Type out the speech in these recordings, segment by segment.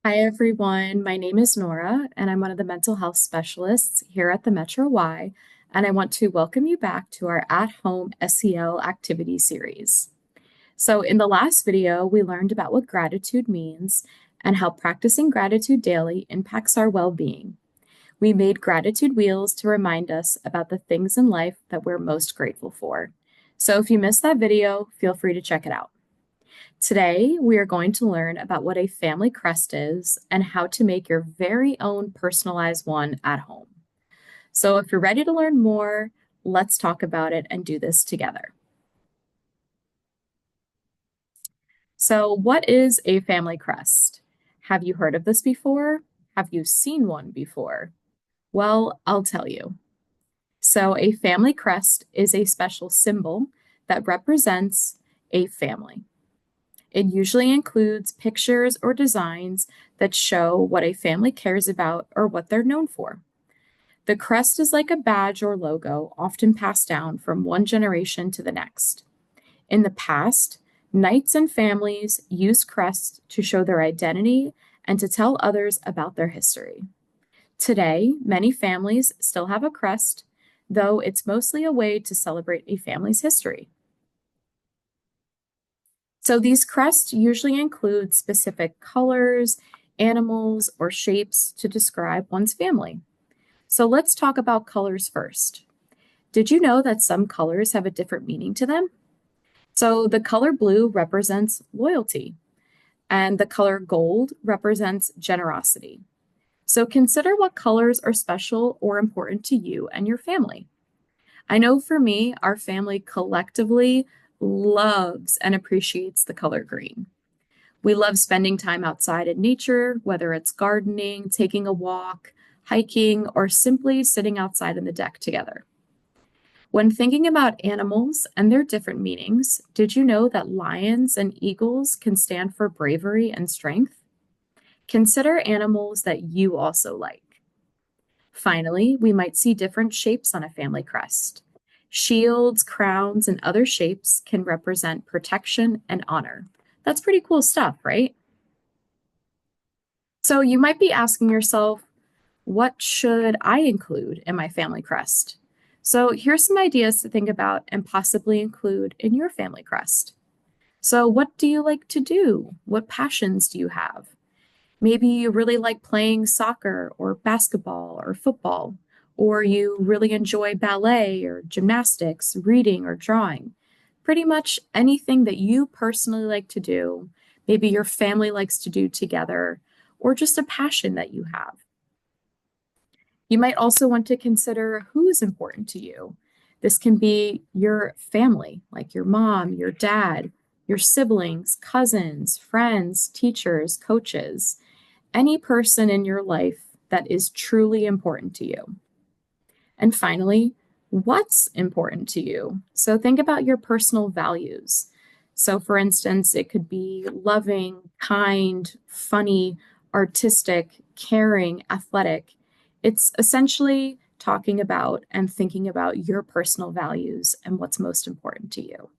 Hi, everyone. My name is Nora, and I'm one of the mental health specialists here at the Metro Y. And I want to welcome you back to our at home SEL activity series. So, in the last video, we learned about what gratitude means and how practicing gratitude daily impacts our well being. We made gratitude wheels to remind us about the things in life that we're most grateful for. So, if you missed that video, feel free to check it out. Today, we are going to learn about what a family crest is and how to make your very own personalized one at home. So, if you're ready to learn more, let's talk about it and do this together. So, what is a family crest? Have you heard of this before? Have you seen one before? Well, I'll tell you. So, a family crest is a special symbol that represents a family. It usually includes pictures or designs that show what a family cares about or what they're known for. The crest is like a badge or logo, often passed down from one generation to the next. In the past, knights and families used crests to show their identity and to tell others about their history. Today, many families still have a crest, though it's mostly a way to celebrate a family's history. So these crests usually include specific colors, animals, or shapes to describe one's family. So let's talk about colors first. Did you know that some colors have a different meaning to them? So the color blue represents loyalty, and the color gold represents generosity. So consider what colors are special or important to you and your family. I know for me, our family collectively loves and appreciates the color green. We love spending time outside in nature, whether it's gardening, taking a walk, hiking, or simply sitting outside on the deck together. When thinking about animals and their different meanings, did you know that lions and eagles can stand for bravery and strength? Consider animals that you also like. Finally, we might see different shapes on a family crest. Shields, crowns, and other shapes can represent protection and honor. That's pretty cool stuff, right? So you might be asking yourself, what should I include in my family crest? So here's some ideas to think about and possibly include in your family crest. So what do you like to do? What passions do you have? Maybe you really like playing soccer or basketball or football, or you really enjoy ballet or gymnastics, reading or drawing. Pretty much anything that you personally like to do, maybe your family likes to do together, or just a passion that you have. You might also want to consider who is important to you. This can be your family, like your mom, your dad, your siblings, cousins, friends, teachers, coaches, any person in your life that is truly important to you. And finally, what's important to you? So think about your personal values. So, for instance, it could be loving, kind, funny, artistic, caring, athletic. It's essentially talking about and thinking about your personal values and what's most important to you.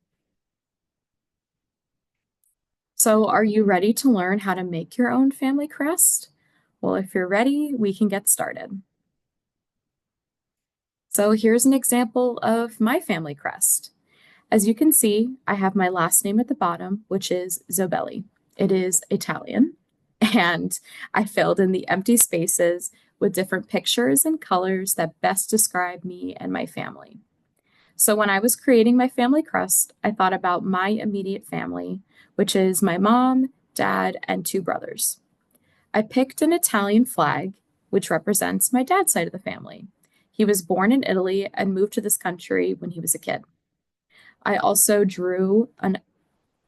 So, are you ready to learn how to make your own family crest? Well, if you're ready, we can get started. So, here's an example of my family crest. As you can see, I have my last name at the bottom, which is Zobelli. It is Italian, and I filled in the empty spaces with different pictures and colors that best describe me and my family. So when I was creating my family crest, I thought about my immediate family, which is my mom, dad, and two brothers. I picked an Italian flag, which represents my dad's side of the family. He was born in Italy and moved to this country when he was a kid. I also drew an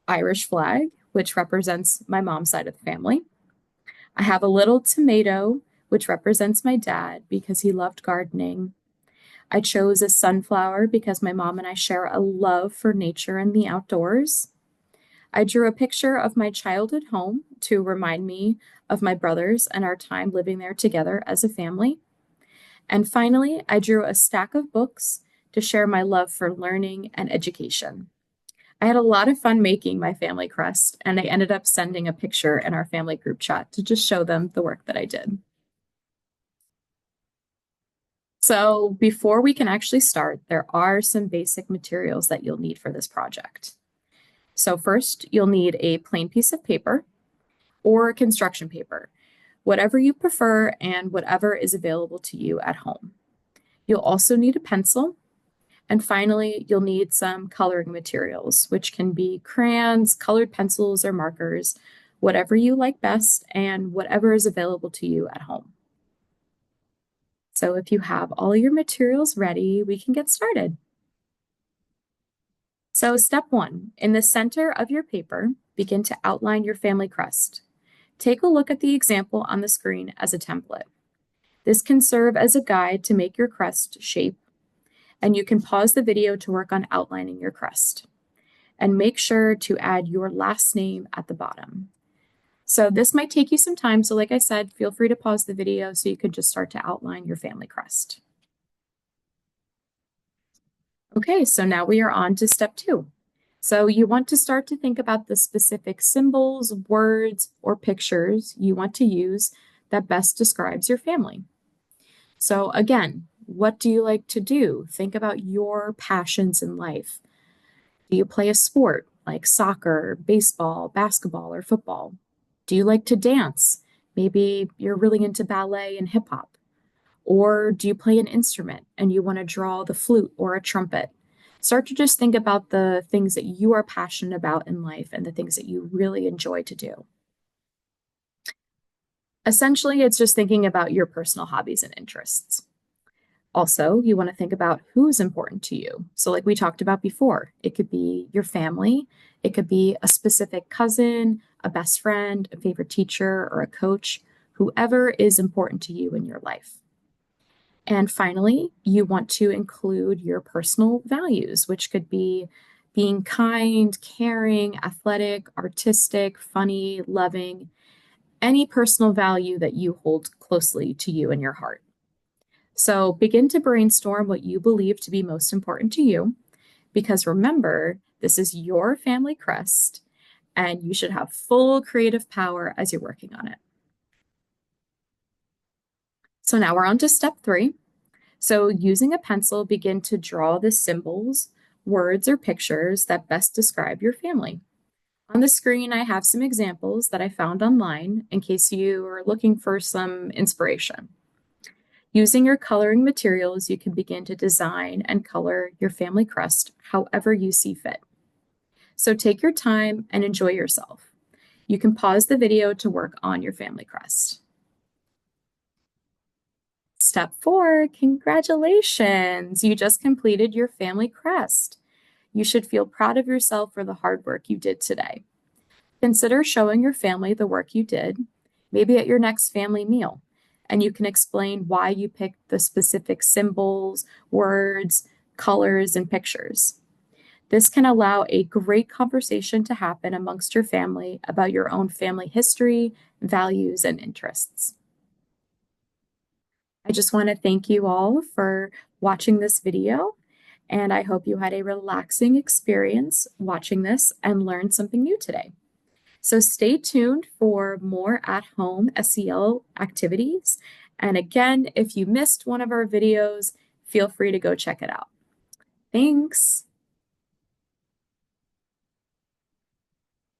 Irish flag, which represents my mom's side of the family. I have a little tomato, which represents my dad because he loved gardening. I chose a sunflower because my mom and I share a love for nature and the outdoors. I drew a picture of my childhood home to remind me of my brothers and our time living there together as a family. And finally, I drew a stack of books to share my love for learning and education. I had a lot of fun making my family crest, and I ended up sending a picture in our family group chat to just show them the work that I did. So before we can actually start, there are some basic materials that you'll need for this project. So first, you'll need a plain piece of paper or construction paper, whatever you prefer and whatever is available to you at home. You'll also need a pencil. And finally, you'll need some coloring materials, which can be crayons, colored pencils, or markers, whatever you like best and whatever is available to you at home. So if you have all your materials ready, we can get started. So step one, in the center of your paper, begin to outline your family crest. Take a look at the example on the screen as a template. This can serve as a guide to make your crest shape, and you can pause the video to work on outlining your crest. And make sure to add your last name at the bottom. So this might take you some time. So like I said, feel free to pause the video so you could just start to outline your family crest. Okay, so now we are on to step two. So you want to start to think about the specific symbols, words, or pictures you want to use that best describes your family. So again, what do you like to do? Think about your passions in life. Do you play a sport like soccer, baseball, basketball, or football? Do you like to dance? Maybe you're really into ballet and hip hop. Or do you play an instrument and you want to draw the flute or a trumpet? Start to just think about the things that you are passionate about in life and the things that you really enjoy to do. Essentially, it's just thinking about your personal hobbies and interests. Also, you want to think about who's important to you. So, like we talked about before, it could be your family, it could be a specific cousin, a best friend, a favorite teacher, or a coach, whoever is important to you in your life. And finally, you want to include your personal values, which could be being kind, caring, athletic, artistic, funny, loving, any personal value that you hold closely to you in your heart. So begin to brainstorm what you believe to be most important to you, because remember, this is your family crest, and you should have full creative power as you're working on it. So now we're on to step three. So using a pencil, begin to draw the symbols, words, or pictures that best describe your family. On the screen, I have some examples that I found online in case you are looking for some inspiration. Using your coloring materials, you can begin to design and color your family crest however you see fit. So take your time and enjoy yourself. You can pause the video to work on your family crest. Step four, congratulations! You just completed your family crest. You should feel proud of yourself for the hard work you did today. Consider showing your family the work you did, maybe at your next family meal, and you can explain why you picked the specific symbols, words, colors, and pictures. This can allow a great conversation to happen amongst your family about your own family history, values, and interests. I just want to thank you all for watching this video, and I hope you had a relaxing experience watching this and learned something new today. So stay tuned for more at-home SEL activities. And again, if you missed one of our videos, feel free to go check it out. Thanks.